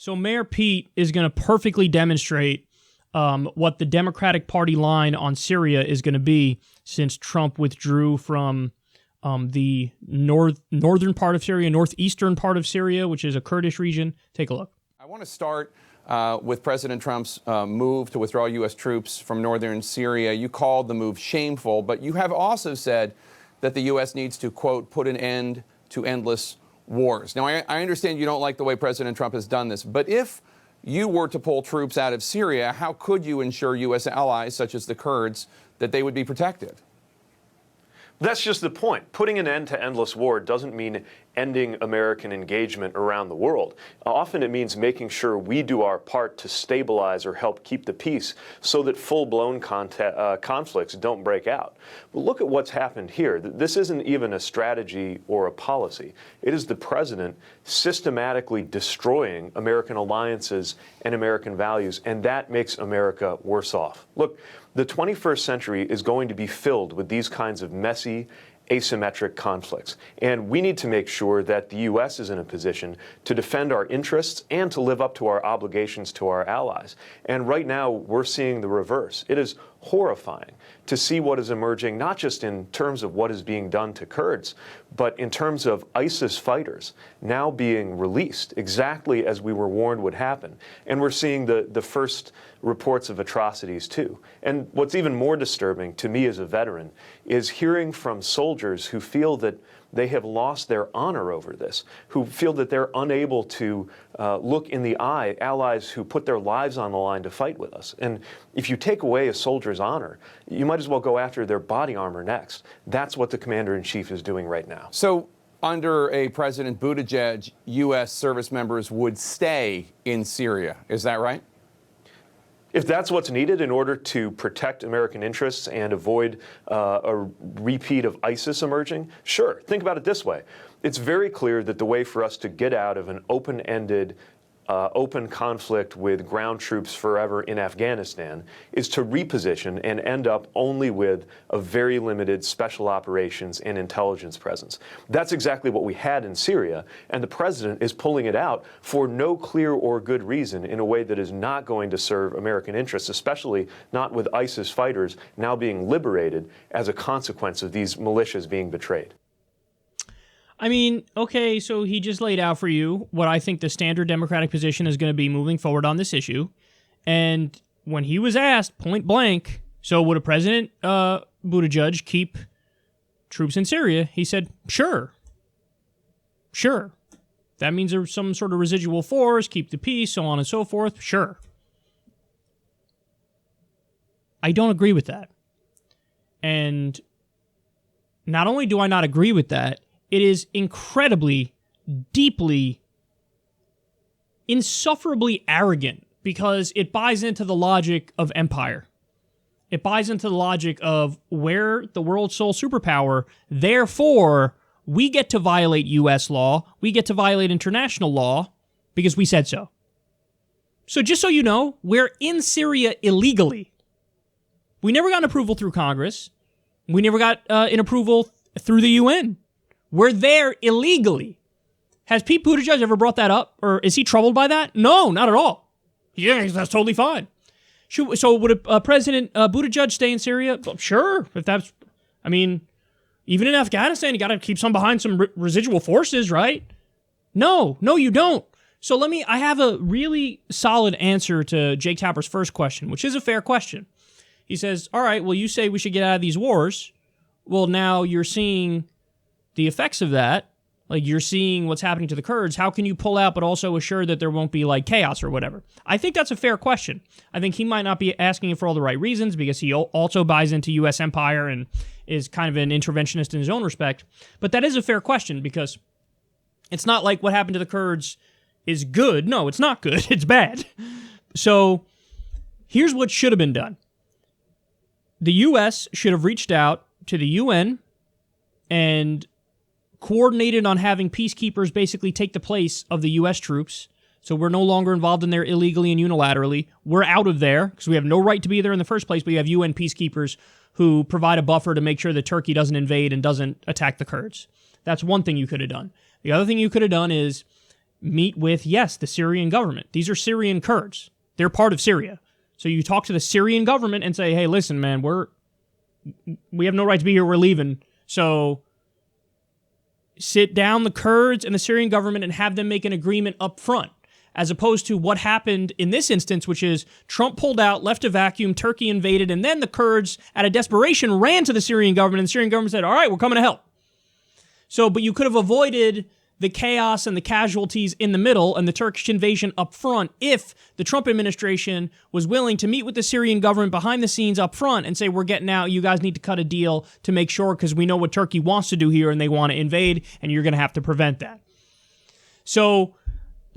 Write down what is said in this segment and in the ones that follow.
So Mayor Pete is going to perfectly demonstrate what the Democratic Party line on Syria is going to be since Trump withdrew from the northern part of Syria, northeastern part of Syria, which is a Kurdish region. Take a look. I want to start with President Trump's move to withdraw U.S. troops from northern Syria. You called the move shameful, but you have also said that the U.S. needs to, quote, put an end to endless wars. Now, I understand you don't like the way President Trump has done this, but if you were to pull troops out of Syria, how could you ensure U.S. allies, such as the Kurds, that they would be protected? That's just the point. Putting an end to endless war doesn't mean ending American engagement around the world. Often it means making sure we do our part to stabilize or help keep the peace so that full-blown conflicts don't break out. But look at what's happened here. This isn't even a strategy or a policy. It is the president systematically destroying American alliances and American values, and that makes America worse off. Look, the 21st century is going to be filled with these kinds of messy, asymmetric conflicts. And we need to make sure that the U.S. is in a position to defend our interests and to live up to our obligations to our allies. And right now, we're seeing the reverse. It is horrifying to see what is emerging, not just in terms of what is being done to Kurds, but in terms of ISIS fighters now being released, exactly as we were warned would happen. And we're seeing the first reports of atrocities, too. And what's even more disturbing to me as a veteran is hearing from soldiers who feel that they have lost their honor over this, who feel that they're unable to look in the eye allies who put their lives on the line to fight with us. And if you take away a soldier's honor, you might as well go after their body armor next. That's what the commander-in-chief is doing right now. So under a President Buttigieg, U.S. service members would stay in Syria. Is that right? If that's what's needed in order to protect American interests and avoid a repeat of ISIS emerging, sure. Think about it this way. It's very clear that the way for us to get out of an open-ended, open conflict with ground troops forever in Afghanistan is to reposition and end up only with a very limited special operations and intelligence presence. That's exactly what we had in Syria, and the president is pulling it out for no clear or good reason in a way that is not going to serve American interests, especially not with ISIS fighters now being liberated as a consequence of these militias being betrayed. I mean, okay, so he just laid out for you what I think the standard Democratic position is going to be moving forward on this issue. And when he was asked point blank, so would a President Buttigieg keep troops in Syria? He said, sure. Sure. That means there's some sort of residual force, keep the peace, so on and so forth. Sure. I don't agree with that. And not only do I not agree with that, it is incredibly, deeply, insufferably arrogant because it buys into the logic of empire. It buys into the logic of we're the world's sole superpower, therefore we get to violate U.S. law, we get to violate international law because we said so. So just so you know, we're in Syria illegally. We never got an approval through Congress. We never got an approval through the UN. We're there illegally. Has Pete Buttigieg ever brought that up? Or is he troubled by that? No, not at all. Yeah, that's totally fine. So would a President Buttigieg stay in Syria? Well, sure. If that's, I mean, even in Afghanistan, you got to keep some behind some residual forces, right? No, you don't. So I have a really solid answer to Jake Tapper's first question, which is a fair question. He says, all right, well, you say we should get out of these wars. Well, now you're seeing the effects of that, like you're seeing what's happening to the Kurds. How can you pull out but also assure that there won't be like chaos or whatever? I think that's a fair question. I think he might not be asking it for all the right reasons because he also buys into U.S. empire and is kind of an interventionist in his own respect. But that is a fair question because it's not like what happened to the Kurds is good. No, it's not good. It's bad. So here's what should have been done. The U.S. should have reached out to the UN and coordinated on having peacekeepers basically take the place of the U.S. troops. So we're no longer involved in there illegally and unilaterally. We're out of there because we have no right to be there in the first place, but you have UN peacekeepers who provide a buffer to make sure that Turkey doesn't invade and doesn't attack the Kurds. That's one thing you could have done. The other thing you could have done is meet with, yes, the Syrian government. These are Syrian Kurds. They're part of Syria. So you talk to the Syrian government and say, hey, listen, man, we have no right to be here. We're leaving. So sit down the Kurds and the Syrian government and have them make an agreement up front, as opposed to what happened in this instance, which is Trump pulled out, left a vacuum, Turkey invaded, and then the Kurds, out of desperation, ran to the Syrian government, and the Syrian government said, all right, we're coming to help. So, but you could have avoided the chaos and the casualties in the middle and the Turkish invasion up front if the Trump administration was willing to meet with the Syrian government behind the scenes up front and say, we're getting out, you guys need to cut a deal to make sure, because we know what Turkey wants to do here and they want to invade, and you're going to have to prevent that. So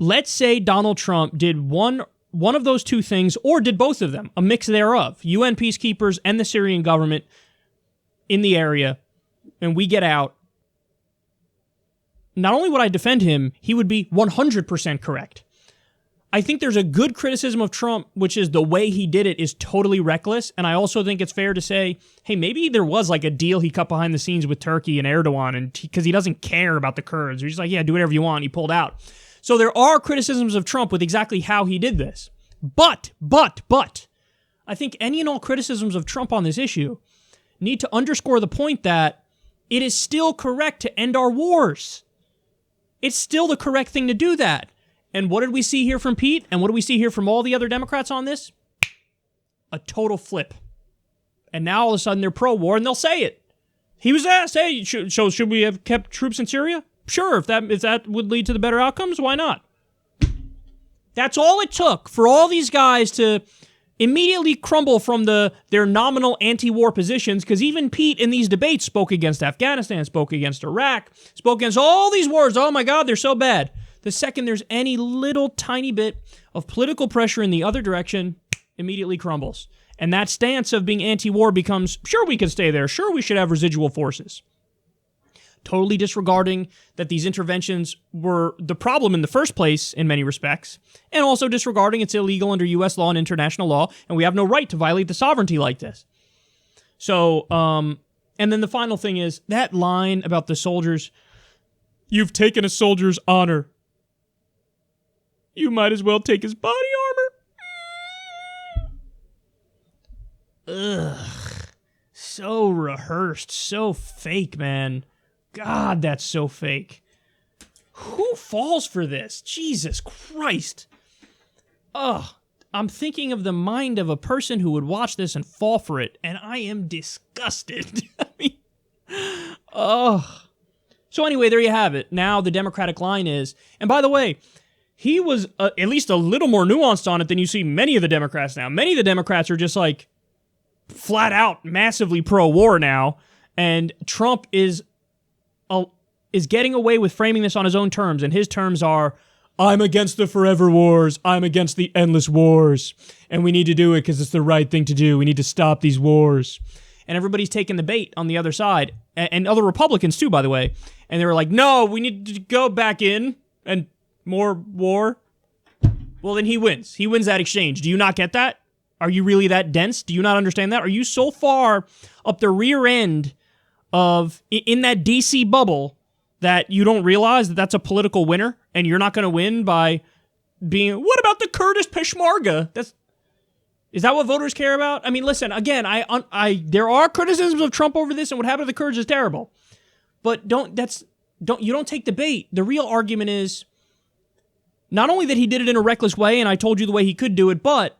let's say Donald Trump did one of those two things, or did both of them, a mix thereof, UN peacekeepers and the Syrian government in the area, and we get out. Not only would I defend him, he would be 100% correct. I think there's a good criticism of Trump, which is the way he did it is totally reckless, and I also think it's fair to say, hey, maybe there was like a deal he cut behind the scenes with Turkey and Erdogan, and because he doesn't care about the Kurds. He's just like, yeah, do whatever you want, and he pulled out. So there are criticisms of Trump with exactly how he did this. But, I think any and all criticisms of Trump on this issue need to underscore the point that it is still correct to end our wars. It's still the correct thing to do that. And what did we see here from Pete? And what do we see here from all the other Democrats on this? A total flip. And now all of a sudden they're pro-war and they'll say it. He was asked, hey, should we have kept troops in Syria? Sure, if that would lead to the better outcomes, why not? That's all it took for all these guys to immediately crumble from their nominal anti-war positions, because even Pete in these debates spoke against Afghanistan, spoke against Iraq, spoke against all these wars. Oh my God, they're so bad. The second there's any little tiny bit of political pressure in the other direction, immediately crumbles. And that stance of being anti-war becomes, sure, we can stay there. Sure, we should have residual forces. Totally disregarding that these interventions were the problem in the first place in many respects, and also disregarding it's illegal under U.S. law and international law, and we have no right to violate the sovereignty like this. So, and then the final thing is that line about the soldiers, you've taken a soldier's honor. You might as well take his body armor. Ugh. So rehearsed, so fake, man. God, that's so fake. Who falls for this? Jesus Christ. Ugh. I'm thinking of the mind of a person who would watch this and fall for it, and I am disgusted. I mean, ugh. So anyway, there you have it. Now the Democratic line is, and by the way, he was at least a little more nuanced on it than you see many of the Democrats now. Many of the Democrats are just like flat out massively pro-war now, and Trump is getting away with framing this on his own terms, and his terms are, I'm against the forever wars, I'm against the endless wars, and we need to do it because it's the right thing to do. We need to stop these wars. And everybody's taking the bait on the other side, and other Republicans too, by the way, and they were like, no, we need to go back in and more war. Well, then he wins. He wins that exchange. Do you not get that? Are you really that dense? Do you not understand that? Are you so far up the rear end of in that DC bubble that you don't realize that that's a political winner and you're not going to win by being, what about the Kurdish Peshmerga? Is that what voters care about? I mean, listen, again, there are criticisms of Trump over this, and what happened to the Kurds is terrible. But you don't take the bait. The real argument is not only that he did it in a reckless way, and I told you the way he could do it, but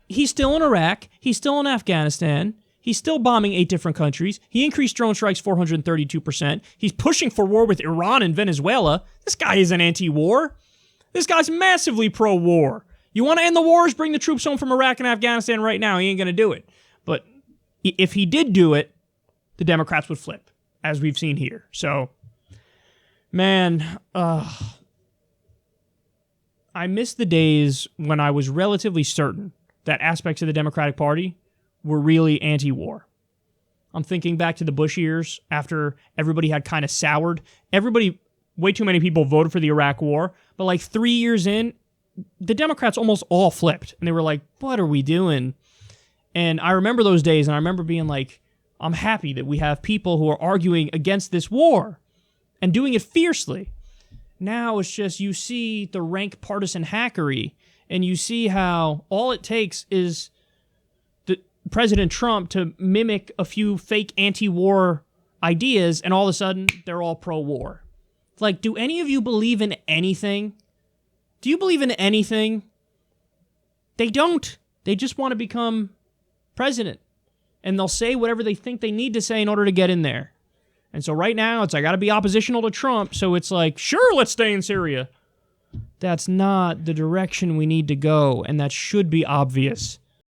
he's still in Iraq, he's still in Afghanistan, he's still bombing 8 different countries. He increased drone strikes 432%. He's pushing for war with Iran and Venezuela. This guy isn't anti-war. This guy's massively pro-war. You want to end the wars? Bring the troops home from Iraq and Afghanistan right now. He ain't going to do it. But if he did do it, the Democrats would flip, as we've seen here. So, man, I miss the days when I was relatively certain that aspects of the Democratic Party were really anti-war. I'm thinking back to the Bush years after everybody had kind of soured. Way too many people voted for the Iraq War, but like 3 years in, the Democrats almost all flipped, and they were like, what are we doing? And I remember those days, and I remember being like, I'm happy that we have people who are arguing against this war and doing it fiercely. Now it's just you see the rank partisan hackery, and you see how all it takes is President Trump to mimic a few fake anti-war ideas, and all of a sudden they're all pro-war. Like, do any of you believe in anything? Do you believe in anything? They don't. They just want to become president. And they'll say whatever they think they need to say in order to get in there. And so right now, I got to be oppositional to Trump, so it's like, sure, let's stay in Syria. That's not the direction we need to go, and that should be obvious.